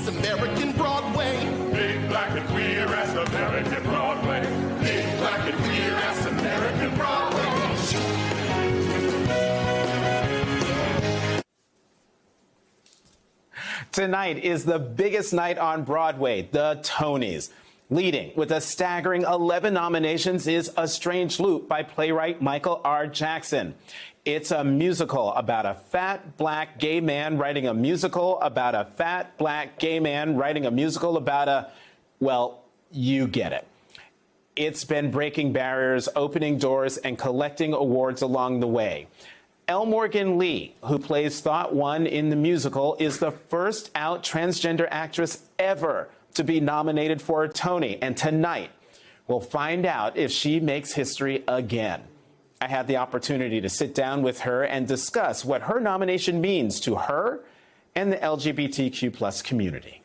American Broadway. Big black and queer as American Broadway. Big black and queer as American Broadway. Tonight is the biggest night on Broadway, the Tonys. Leading with a staggering 11 nominations is A Strange Loop by playwright Michael R. Jackson. It's a musical about a fat black gay man writing a musical about a fat black gay man writing a musical about a, well, you get it. It's been breaking barriers, opening doors, and collecting awards along the way. L. Morgan Lee, who plays Thought One in the musical, is the first out transgender actress ever to be nominated for a Tony. And tonight, we'll find out if she makes history again. I had the opportunity to sit down with her and discuss what her nomination means to her and the LGBTQ plus community.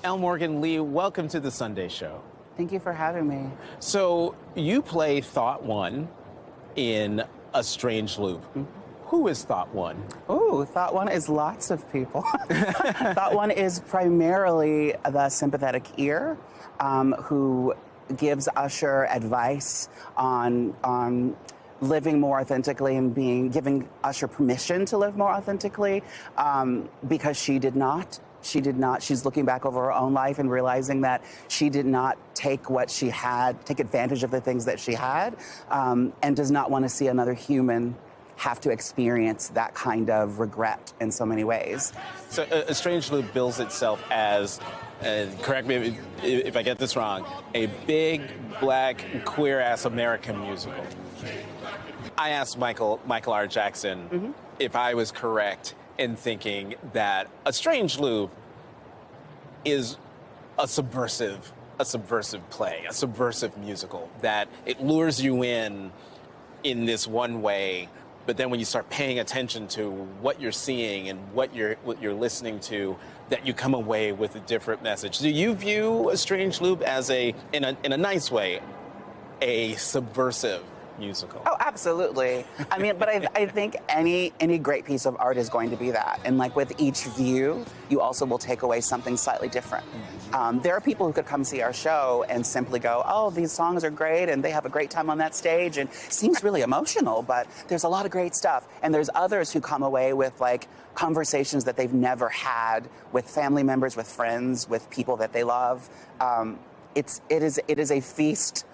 L. Morgan Lee, welcome to the Sunday Show. Thank you for having me. So you play Thought One in A Strange Loop. Who is Thought One? Ooh, Thought One is lots of people. Thought One is primarily the sympathetic ear who gives Usher advice on living more authentically and giving Usher permission to live more authentically because she did not. She's looking back over her own life and realizing that she did not take advantage of the things that she had, and does not want to see another human have to experience that kind of regret in so many ways. So A Strange Loop bills itself as, correct me if I get this wrong, a big, black, queer-ass American musical. I asked Michael R. Jackson if I was correct in thinking that A Strange Loop is a subversive play, a subversive musical, that it lures you in this one way, but then when you start paying attention to what you're seeing and what you're listening to, that you come away with a different message. Do you view A Strange Loop as in a nice way, a subversive musical? Oh, absolutely. I mean, but I think any great piece of art is going to be that. And like with each view, you also will take away something slightly different. There are people who could come see our show and simply go, oh, these songs are great and they have a great time on that stage and it seems really emotional, but there's a lot of great stuff. And there's others who come away with like conversations that they've never had with family members, with friends, with people that they love. It is a feast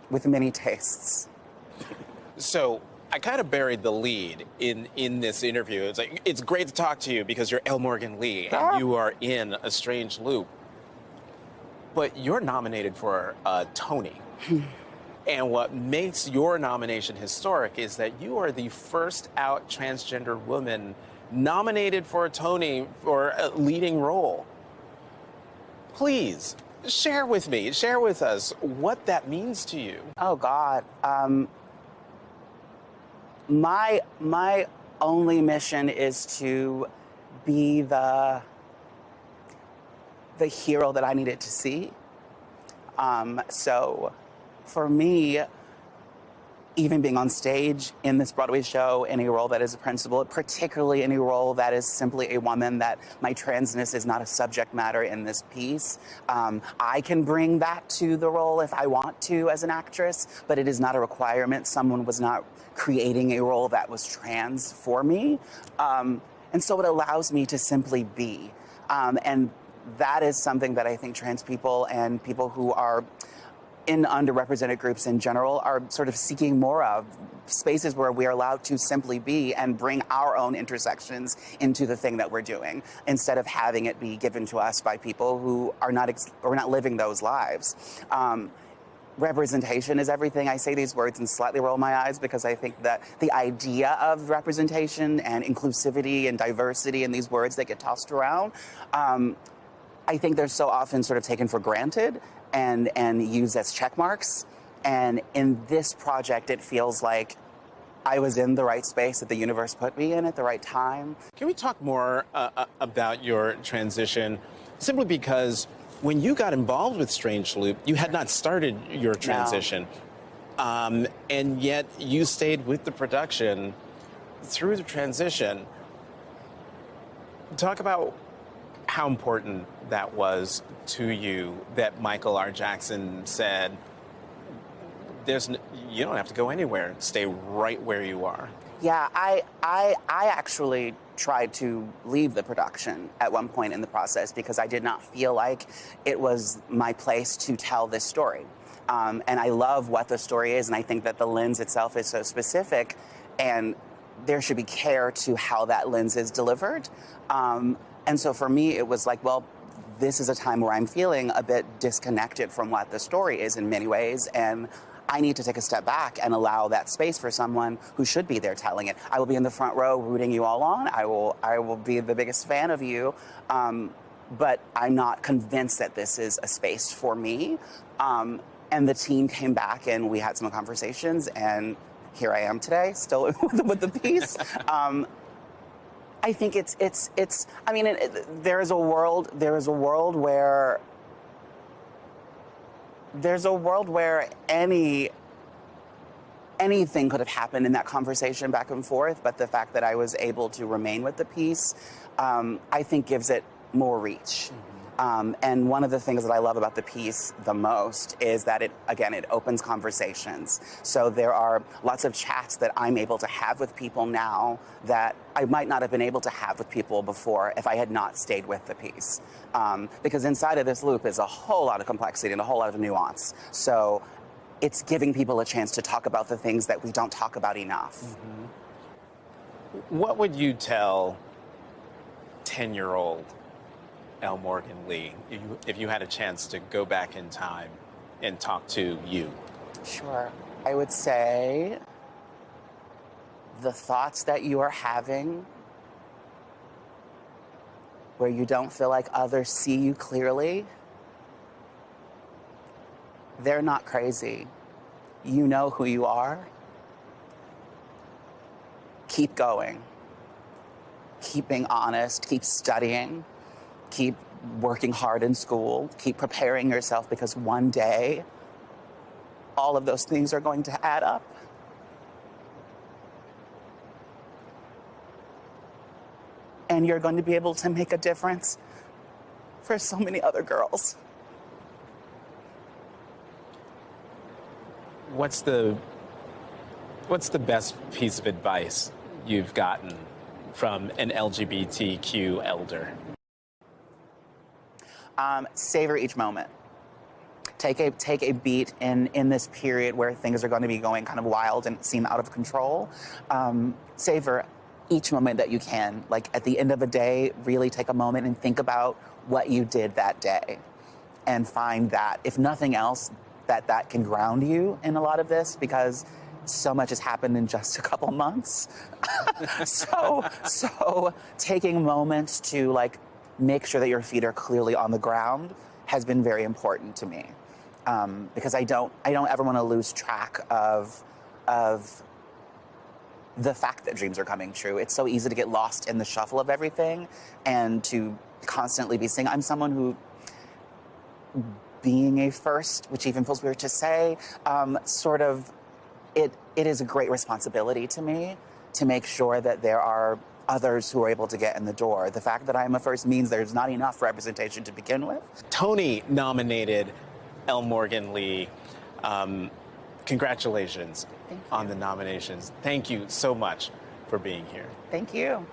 with many tastes. So I kind of buried the lead in this interview. It's like, it's great to talk to you because you're L. Morgan Lee and you are in A Strange Loop. But you're nominated for a Tony. And what makes your nomination historic is that you are the first out transgender woman nominated for a Tony for a leading role. Please, share with us what that means to you. Oh, God. My only mission is to be the hero that I needed to see. So for me, even being on stage in this Broadway show in a role that is a principal, particularly in a role that is simply a woman, that my transness is not a subject matter in this piece. I can bring that to the role if I want to as an actress, but it is not a requirement. Someone was not creating a role that was trans for me. And so it allows me to simply be. And that is something that I think trans people and people who are in underrepresented groups in general are sort of seeking more of, spaces where we are allowed to simply be and bring our own intersections into the thing that we're doing, instead of having it be given to us by people who are not living those lives. Representation is everything. I say these words and slightly roll my eyes because I think that the idea of representation and inclusivity and diversity and these words that get tossed around, I think they're so often sort of taken for granted and used as check marks. And in this project, it feels like I was in the right space that the universe put me in at the right time. Can we talk more about your transition? Simply because when you got involved with Strange Loop, you had not started your transition. No. And yet you stayed with the production through the transition. Talk about how important that was to you that Michael R. Jackson said, you don't have to go anywhere. Stay right where you are. Yeah, I actually tried to leave the production at one point in the process because I did not feel like it was my place to tell this story. And I love what the story is, and I think that the lens itself is so specific, and there should be care to how that lens is delivered. And so for me, it was like, well, this is a time where I'm feeling a bit disconnected from what the story is in many ways, and I need to take a step back and allow that space for someone who should be there telling it. I will be in the front row rooting you all on. I will be the biggest fan of you, but I'm not convinced that this is a space for me. And the team came back and we had some conversations, and here I am today, still with the piece. I think I mean, there is a world where anything could have happened in that conversation back and forth, but the fact that I was able to remain with the piece, I think gives it more reach. And one of the things that I love about the piece the most is that it opens conversations. So there are lots of chats that I'm able to have with people now that I might not have been able to have with people before if I had not stayed with the piece. Because inside of this loop is a whole lot of complexity and a whole lot of nuance. So it's giving people a chance to talk about the things that we don't talk about enough. What would you tell 10-year-old Elle Morgan Lee if you had a chance to go back in time and talk to you? Sure. I would say the thoughts that you are having where you don't feel like others see you clearly, they're not crazy. You know who you are. Keep going. Keep being honest. Keep studying. Keep working hard in school. Keep preparing yourself, because one day, all of those things are going to add up. And you're going to be able to make a difference for so many other girls. What's the best piece of advice you've gotten from an LGBTQ elder? Savor each moment. Take a beat in this period where things are going to be going kind of wild and seem out of control. Savor each moment that you can. Like, at the end of a day, really take a moment and think about what you did that day, and find that, if nothing else, that can ground you in a lot of this, because so much has happened in just a couple months. so taking moments to, like, make sure that your feet are clearly on the ground has been very important to me, because I don't ever want to lose track of the fact that dreams are coming true. It's so easy to get lost in the shuffle of everything, and to constantly be saying, I'm someone who, being a first, which even feels weird to say, it is a great responsibility to me to make sure that there are others who are able to get in the door. The fact that I'm a first means there's not enough representation to begin with. Tony-nominated Elle Morgan Lee. Congratulations on the nominations. Thank you so much for being here. Thank you.